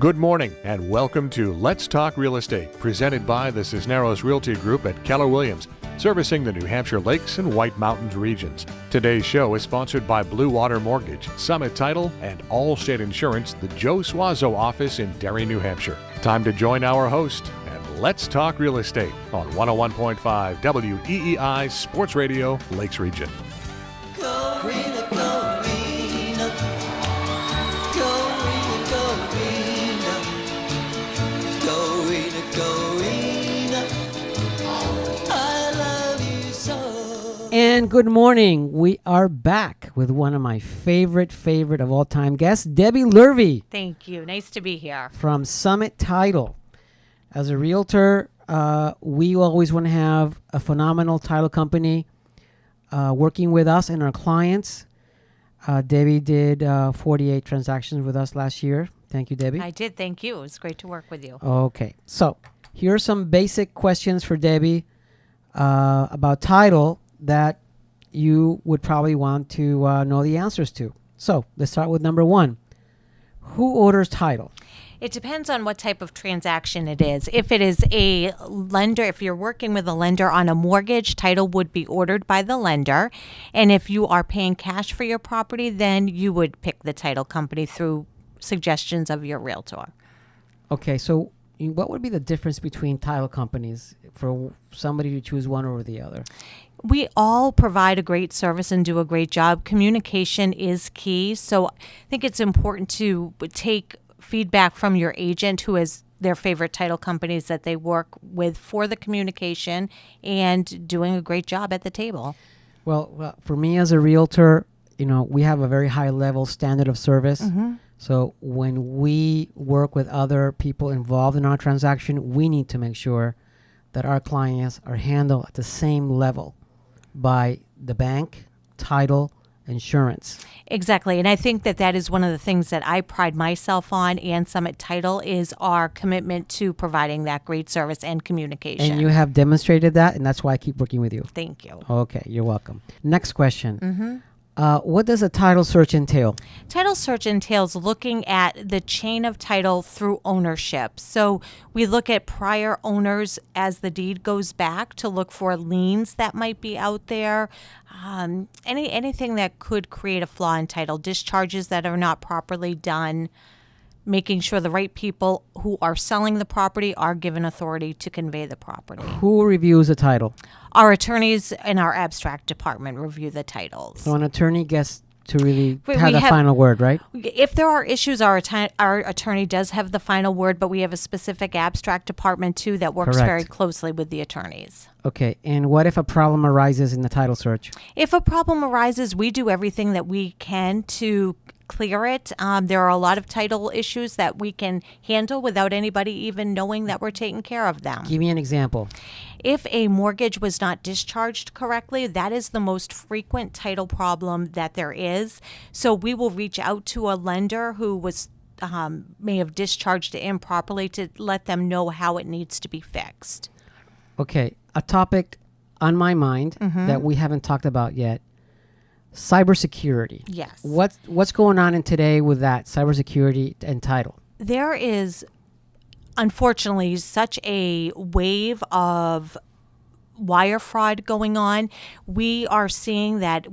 Good morning and welcome to Let's Talk Real Estate, presented by the Cisneros Realty Group at Keller Williams, servicing the New Hampshire Lakes and White Mountains regions. Today's show is sponsored by Blue Water Mortgage, Summit Title, and Allstate Insurance, the Joe Suazo office in Derry, New Hampshire. Time to join our host and Let's Talk Real Estate on 101.5 WEEI Sports Radio, Lakes Region. Corina, Corina, Corina, Corina, Corina, Corina, I love you so. And good morning. We are back with one of my favorite of all time guests, Debbie Lurvey. Thank you. Nice to be here. From Summit Title. As a realtor, we always want to have a phenomenal title company working with us and our clients. Debbie did 48 transactions with us last year. Thank you, Debbie. I did. Thank you. It was great to work with you. Okay. So here are some basic questions for Debbie about title that you would probably want to know the answers to. So let's start with number one. Who orders title? It depends on what type of transaction it is. If it is a lender, if you're working with a lender on a mortgage, title would be ordered by the lender. And if you are paying cash for your property, then you would pick the title company through suggestions of your realtor. Okay, so what would be the difference between title companies for somebody to choose one over the other? We all provide a great service and do a great job. Communication is key. So I think it's important to take feedback from your agent who has their favorite title companies that they work with for the communication and doing a great job at the table. Well, for me as a realtor, we have a very high level standard of service. Mm-hmm. So when we work with other people involved in our transaction, we need to make sure that our clients are handled at the same level by the bank, title, insurance. Exactly. And I think that is one of the things that I pride myself on, and Summit Title, is our commitment to providing that great service and communication. And you have demonstrated that, and that's why I keep working with you. Thank you. Okay, you're welcome. Next question. Mm-hmm. What does a title search entail? Title search entails looking at the chain of title through ownership. So we look at prior owners as the deed goes back to look for liens that might be out there, anything that could create a flaw in title, discharges that are not properly done, making sure the right people who are selling the property are given authority to convey the property. Who reviews the title? Our attorneys in our abstract department review the titles. So an attorney gets to really have the final word, right? If there are issues, our attorney does have the final word, but we have a specific abstract department too that works very closely with the attorneys. Okay, and what if a problem arises in the title search? If a problem arises, we do everything that we can to clear it. There are a lot of title issues that we can handle without anybody even knowing that we're taking care of them. Give me an example. If a mortgage was not discharged correctly, that is the most frequent title problem that there is. So we will reach out to a lender who was may have discharged it improperly to let them know how it needs to be fixed. Okay, a topic on my mind that we haven't talked about yet. Cybersecurity. Yes. What's going on in today with that, cybersecurity and title? There is, unfortunately, such a wave of wire fraud going on. We are seeing that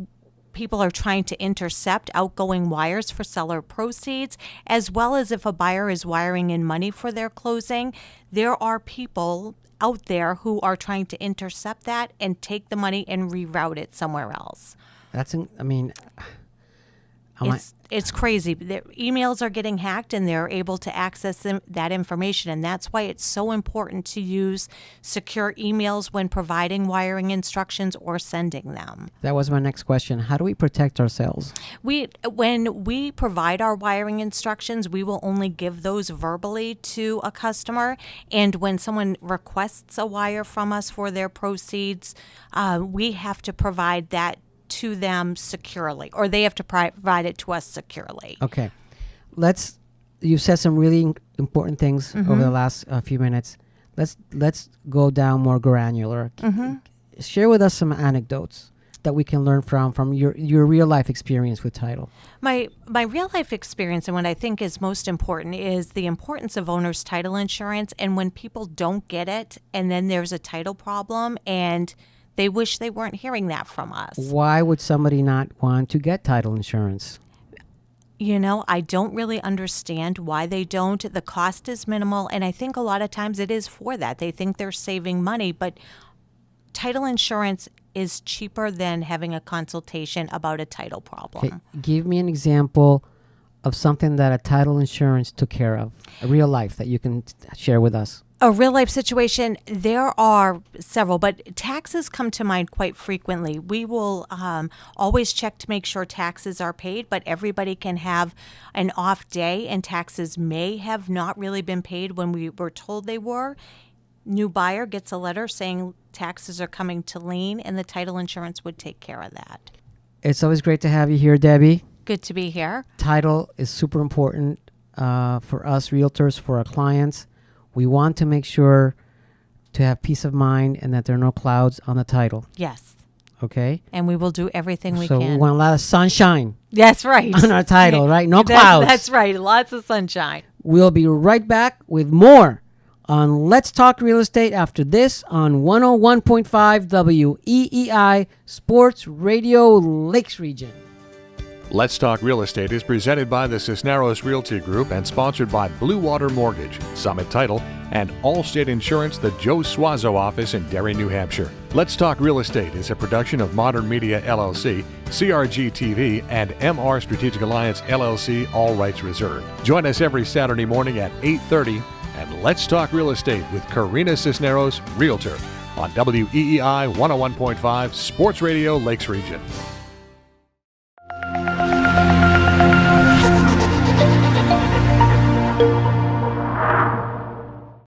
people are trying to intercept outgoing wires for seller proceeds, as well as if a buyer is wiring in money for their closing. There are people out there who are trying to intercept that and take the money and reroute it somewhere else. It's crazy. Their emails are getting hacked and they're able to access that information. And that's why it's so important to use secure emails when providing wiring instructions or sending them. That was my next question. How do we protect ourselves? When we provide our wiring instructions, we will only give those verbally to a customer. And when someone requests a wire from us for their proceeds, we have to provide that to them securely, or they have to provide it to us securely. Okay. You said some really important things over the last few minutes. Let's go down more granular. Share with us some anecdotes that we can learn from your real life experience with title? My real life experience, and what I think is most important, is the importance of owner's title insurance. And when people don't get it, and then there's a title problem, and they wish they weren't hearing that from us. Why would somebody not want to get title insurance? You know, I don't really understand why they don't. The cost is minimal, and I think a lot of times it is for that. They think they're saving money, but title insurance is cheaper than having a consultation about a title problem. Okay, give me an example of something that a title insurance took care of, a real life that you can share with us. A real life situation, there are several, but taxes come to mind quite frequently. We will always check to make sure taxes are paid, but everybody can have an off day, and taxes may have not really been paid when we were told they were. New buyer gets a letter saying taxes are coming to lien, and the title insurance would take care of that. It's always great to have you here, Debbie. Good to be here. Title is super important for us realtors, for our clients. We want to make sure to have peace of mind and that there are no clouds on the title. Yes. Okay? And we will do everything we So can. we want a lot of sunshine That's right. on our title, right? No clouds. That's right. Lots of sunshine. We'll be right back with more on Let's Talk Real Estate after this on 101.5 WEEI Sports Radio Lakes Region. Let's Talk Real Estate is presented by the Cisneros Realty Group and sponsored by Blue Water Mortgage, Summit Title, and Allstate Insurance, the Joe Suazo office in Derry, New Hampshire. Let's Talk Real Estate is a production of Modern Media LLC, CRG TV, and MR Strategic Alliance LLC, all rights reserved. Join us every Saturday morning at 8:30 and Let's Talk Real Estate with Corina Cisneros, Realtor, on WEEI 101.5 Sports Radio Lakes Region.